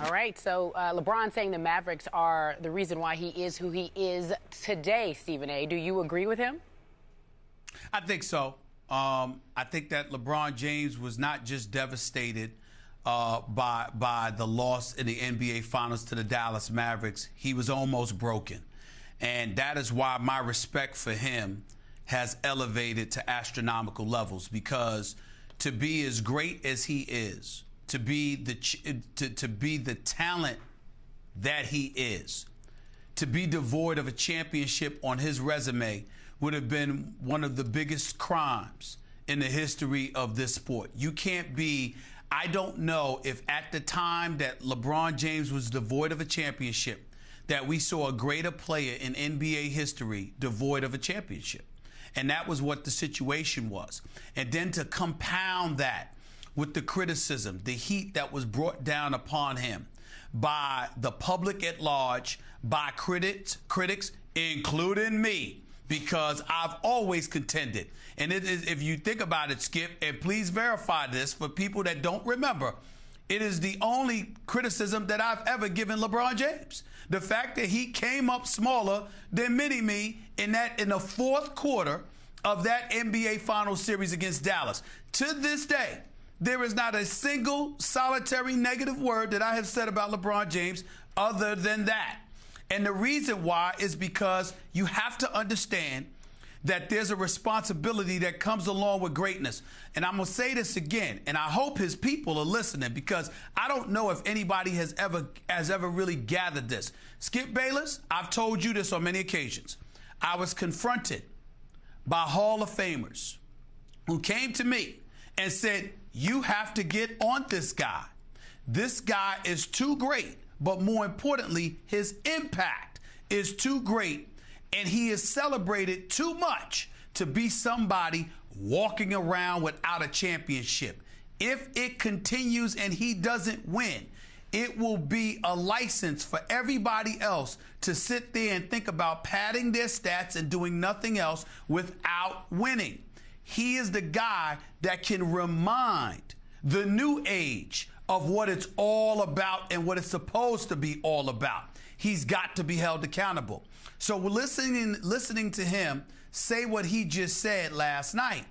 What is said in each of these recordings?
All right, so LeBron saying the Mavericks are the reason why he is who he is today, Stephen A. Do you agree with him? I think so. I think that LeBron James was not just devastated by the loss in the NBA Finals to the Dallas Mavericks. He was almost broken. And that is why my respect for him has elevated to astronomical levels, because to be as great as he is, to be the talent that he is, to be devoid of a championship on his resume would have been one of the biggest crimes in the history of this sport. You can't be, I don't know if at the time that LeBron James was devoid of a championship, that we saw a greater player in NBA history devoid of a championship. And that was what the situation was. And then to compound that with the criticism, the heat that was brought down upon him by the public at large, by critics, including me, because I've always contended. And it is, if you think about it, Skip, and please verify this for people that don't remember, it is the only criticism that I've ever given LeBron James. The fact that he came up smaller than Mini-Me in the fourth quarter of that NBA Finals series against Dallas. To this day, there is not a single solitary negative word that I have said about LeBron James other than that. And the reason why is because you have to understand that there's a responsibility that comes along with greatness. And I'm going to say this again, and I hope his people are listening, because I don't know if anybody has ever really gathered this. Skip Bayless, I've told you this on many occasions. I was confronted by Hall of Famers who came to me and said, you have to get on this guy. This guy is too great, but more importantly, his impact is too great. And he is celebrated too much to be somebody walking around without a championship. If it continues and he doesn't win, it will be a license for everybody else to sit there and think about padding their stats and doing nothing else without winning. He is the guy that can remind the new age of what it's all about and what it's supposed to be all about. He's got to be held accountable. So listening to him say what he just said last night,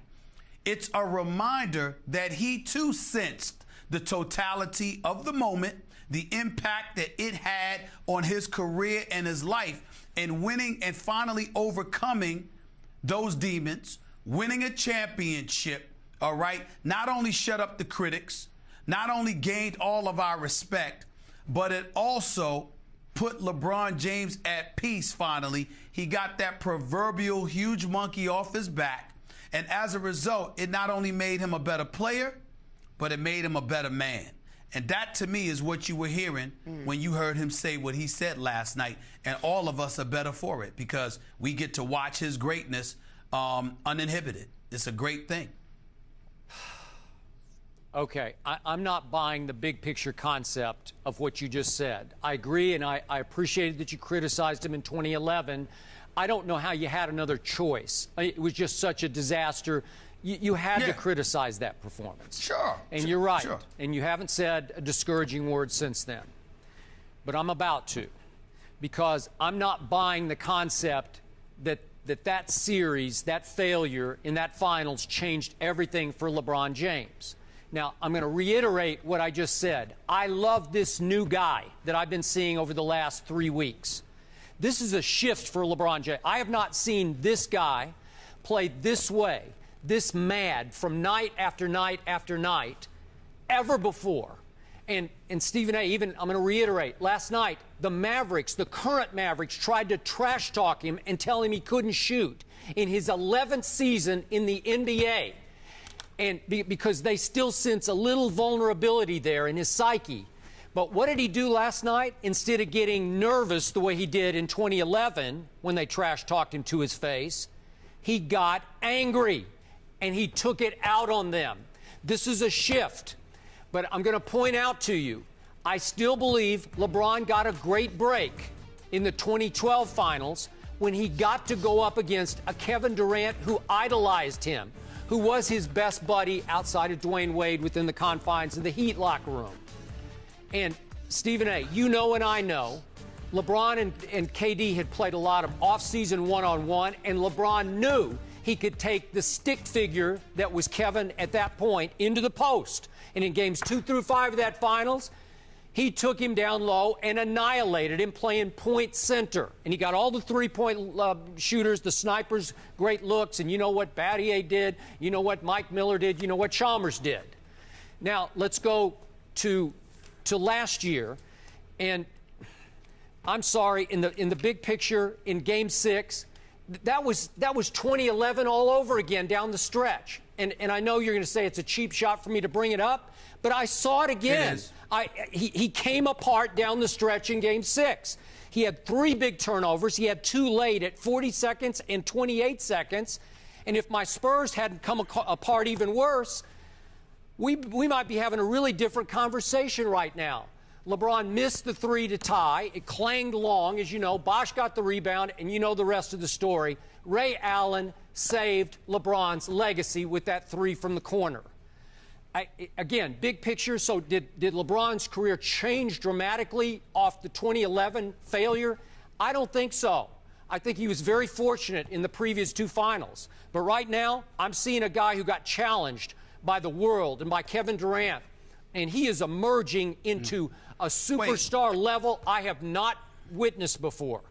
it's a reminder that he too sensed the totality of the moment, the impact that it had on his career and his life, and winning and finally overcoming those demons, winning a championship, all right, not only shut up the critics, not only gained all of our respect, but it also put LeBron James at peace finally. He got that proverbial huge monkey off his back. And as a result, it not only made him a better player, but it made him a better man. And that, to me, is what you were hearing when you heard him say what he said last night. And all of us are better for it because we get to watch his greatness uninhibited. It's a great thing. Okay, I'm not buying the big picture concept of what you just said. I agree, and I appreciated that you criticized him in 2011. I don't know how you had another choice. It was just such a disaster. You had to criticize that performance. Sure. And you're right. Sure. And you haven't said a discouraging word since then. But I'm about to, because I'm not buying the concept that series, that failure in that finals changed everything for LeBron James. Now, I'm going to reiterate what I just said. I love this new guy that I've been seeing over the last 3 weeks. This is a shift for LeBron James. I have not seen this guy play this way, this mad from night after night after night ever before. And Stephen A., even, I'm going to reiterate, last night, the Mavericks, the current Mavericks, tried to trash talk him and tell him he couldn't shoot in his 11th season in the NBA. And because they still sense a little vulnerability there in his psyche. But what did he do last night? Instead of getting nervous the way he did in 2011 when they trash-talked him to his face, he got angry, and he took it out on them. This is a shift. But I'm going to point out to you, I still believe LeBron got a great break in the 2012 finals when he got to go up against a Kevin Durant who idolized him, who was his best buddy outside of Dwayne Wade within the confines of the Heat locker room. And Stephen A., you know and I know, LeBron and KD had played a lot of off-season one-on-one, and LeBron knew he could take the stick figure that was Kevin at that point into the post. And in games 2 through 5 of that finals, he took him down low and annihilated him playing point center. And he got all the three-point shooters, the snipers, great looks. And you know what Battier did. You know what Mike Miller did. You know what Chalmers did. Now, let's go to last year. And I'm sorry, in the big picture, in Game 6, that was 2011 all over again down the stretch. And I know you're going to say it's a cheap shot for me to bring it up, but I saw it again. It is. He came apart down the stretch in Game 6. He had 3 big turnovers. He had 2 late at 40 seconds and 28 seconds. And if my Spurs hadn't come apart even worse, we might be having a really different conversation right now. LeBron missed the 3 to tie. It clanged long, as you know. Bosh got the rebound, and you know the rest of the story. Ray Allen saved LeBron's legacy with that 3 from the corner. Again, big picture, so did LeBron's career change dramatically off the 2011 failure? I don't think so. I think he was very fortunate in the previous 2 finals. But right now, I'm seeing a guy who got challenged by the world and by Kevin Durant, and he is emerging into a superstar level I have not witnessed before.